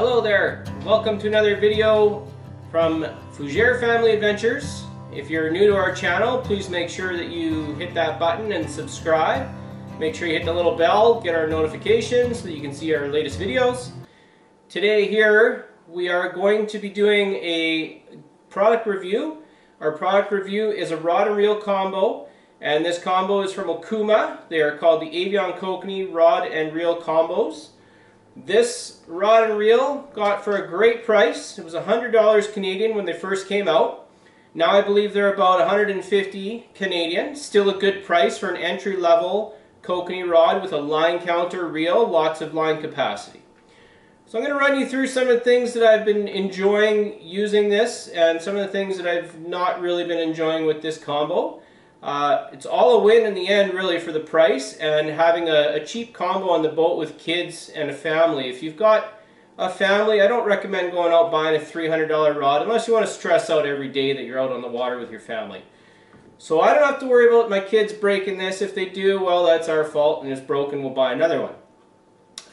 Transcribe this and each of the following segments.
Hello there, welcome to another video from Fougere Family Adventures. If you're new to our channel, please make sure that you hit that button and subscribe. Make sure you hit the little bell, get our notifications so that you can see our latest videos. Today here we are going to be doing a product review. Our product review is a rod and reel combo, and this combo is from Okuma. They are called the Aveon Kokanee Rod and Reel Combos. This rod and reel got for a great price. It was $100 Canadian when they first came out. Now I believe they're about 150 Canadian. Still a good price for an entry-level kokanee rod with a line counter reel, lots of line capacity. So I'm going to run you through some of the things that I've been enjoying using this and some of the things that I've not really been enjoying with this combo. It's all a win in the end really for the price and having a cheap combo on the boat with kids and a family. If you've got a family, I don't recommend going out buying a $300 rod unless you want to stress out every day that you're out on the water with your family. So I don't have to worry about my kids breaking this. If they do, well, that's our fault, and if it's broken, we'll buy another one.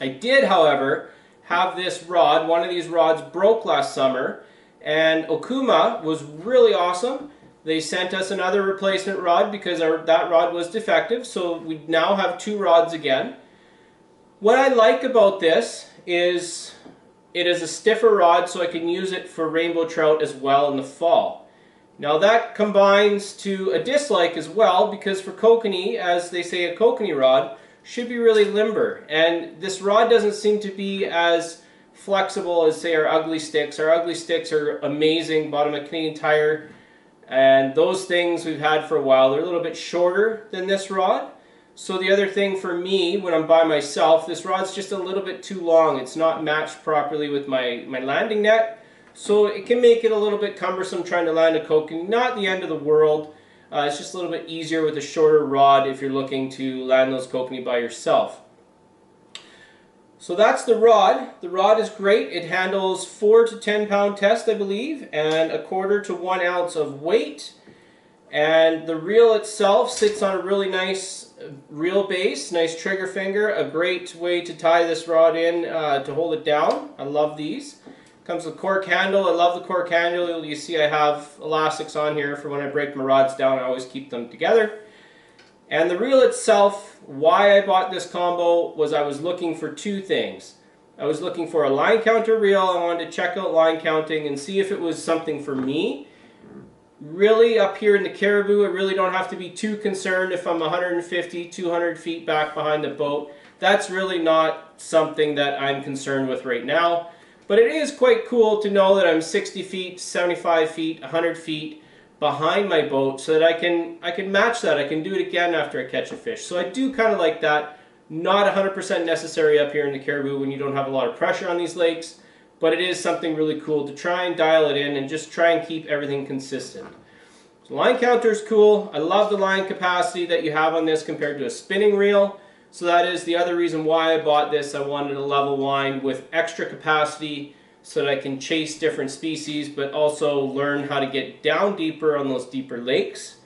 I did, however, have this rod. One of these rods broke last summer, and Okuma was really awesome. They sent us another replacement rod because that rod was defective, so we now have two rods again. What I like about this is it is a stiffer rod, so I can use it for rainbow trout as well in the fall. Now that combines to a dislike as well, because for kokanee, as they say, a kokanee rod should be really limber, and this rod doesn't seem to be as flexible as, say, our ugly sticks. Our ugly sticks are amazing, bought them at Canadian Tire. And those things we've had for a while. They're a little bit shorter than this rod. So the other thing for me when I'm by myself, this rod's just a little bit too long. It's not matched properly with my landing net. So it can make it a little bit cumbersome trying to land a kokanee. Not the end of the world. It's just a little bit easier with a shorter rod if you're looking to land those kokanee by yourself. So that's the rod. The rod is great. It handles 4 to 10 pound test, I believe, and 1/4 to 1 ounce of weight. And the reel itself sits on a really nice reel base, nice trigger finger, a great way to tie this rod in to hold it down. I love these. Comes with cork handle. I love the cork handle. You see I have elastics on here for when I break my rods down. I always keep them together. And the reel itself, why I bought this combo was I was looking for two things. I was looking for a line counter reel. I wanted to check out line counting and see if it was something for me. Really, up here in the Caribou, I really don't have to be too concerned if I'm 150, 200 feet back behind the boat. That's really not something that I'm concerned with right now. But it is quite cool to know that I'm 60 feet, 75 feet, 100 feet behind my boat so that I can match that. I can do it again after I catch a fish. So I do kind of like that. Not 100% necessary up here in the Caribou when you don't have a lot of pressure on these lakes, but it is something really cool to try and dial it in and just try and keep everything consistent. So line counter is cool. I love the line capacity that you have on this compared to a spinning reel. So that is the other reason why I bought this. I wanted a level line with extra capacity so that I can chase different species, but also learn how to get down deeper on those deeper lakes.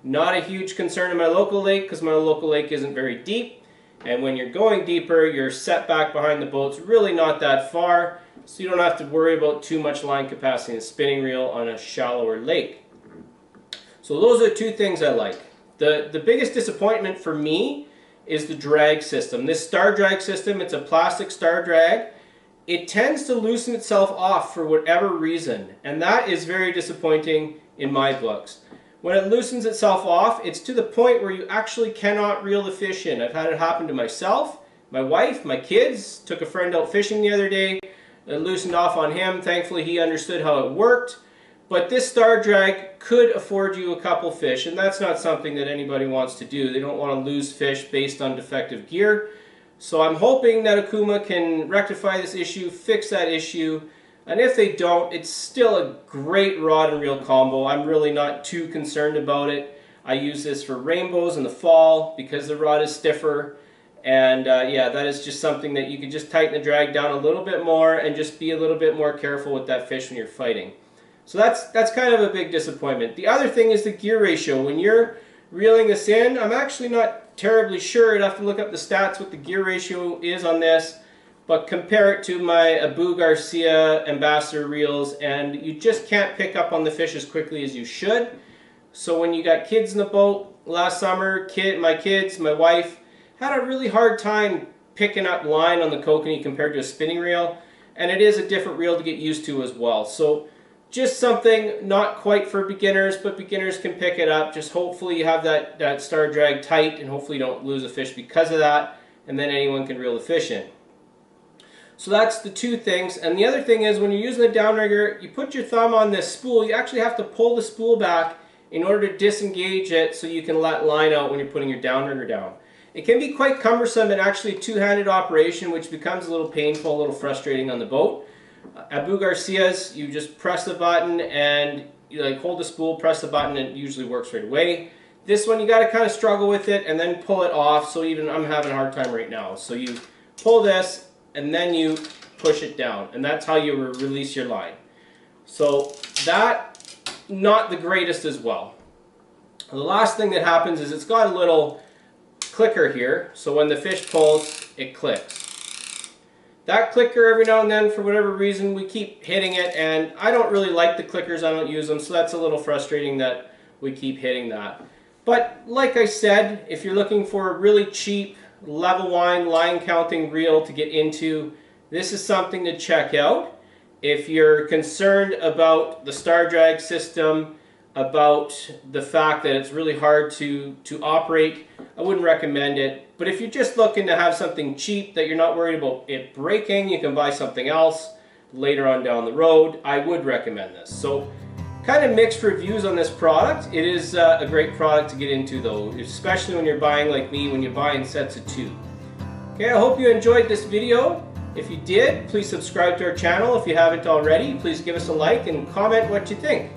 Not a huge concern in my local lake because my local lake isn't very deep. And when you're going deeper, your setback behind the boat's really not that far, so you don't have to worry about too much line capacity in a spinning reel on a shallower lake. So those are two things I like. The biggest disappointment for me is the drag system. This star drag system, it's a plastic star drag. It tends to loosen itself off for whatever reason, and that is very disappointing in my books. When it loosens itself off, it's to the point where you actually cannot reel the fish in. I've had it happen to myself, my wife, my kids. Took a friend out fishing the other day. It loosened off on him. Thankfully, he understood how it worked. But this star drag could afford you a couple fish, and that's not something that anybody wants to do. They don't want to lose fish based on defective gear. So I'm hoping that Okuma can rectify this issue, fix that issue, and if they don't, it's still a great rod and reel combo. I'm really not too concerned about it. I use this for rainbows in the fall because the rod is stiffer, and yeah, that is just something that you can just tighten the drag down a little bit more and just be a little bit more careful with that fish when you're fighting. So that's kind of a big disappointment. The other thing is the gear ratio. When you're reeling this in, I'm actually not terribly sure. I'd have to look up the stats what the gear ratio is on this, but compare it to my Abu Garcia Ambassador reels, and you just can't pick up on the fish as quickly as you should. So when you got kids in the boat last summer, my wife had a really hard time picking up line on the kokanee compared to a spinning reel, and it is a different reel to get used to as well. So just something not quite for beginners, but beginners can pick it up. Just hopefully you have that star drag tight, and hopefully you don't lose a fish because of that, and then anyone can reel the fish in. So that's the two things. And the other thing is, when you're using the downrigger, you put your thumb on this spool. You actually have to pull the spool back in order to disengage it so you can let line out when you're putting your downrigger down. It can be quite cumbersome and actually a two-handed operation, which becomes a little painful, a little frustrating on the boat. Abu Garcia's, you just press the button and you hold the spool, press the button, and it usually works right away. This one you got to kind of struggle with it and then pull it off. So even I'm having a hard time right now. So you pull this and then you push it down, and that's how you release your line. So that, not the greatest as well. The last thing that happens is it's got a little clicker here, so when the fish pulls, it clicks. That clicker, every now and then, for whatever reason, we keep hitting it, and I don't really like the clickers, I don't use them, so that's a little frustrating that we keep hitting that. But like I said, if you're looking for a really cheap level line counting reel to get into, this is something to check out. If you're concerned about the star drag system, about the fact that it's really hard to operate, I wouldn't recommend it. But if you're just looking to have something cheap that you're not worried about it breaking, you can buy something else later on down the road. I would recommend this. So kind of mixed reviews on this product. It is a great product to get into though, especially when you're buying like me, when you're buying sets of 2. Okay, I hope you enjoyed this video. If you did, please subscribe to our channel. If you haven't already, please give us a like and comment what you think.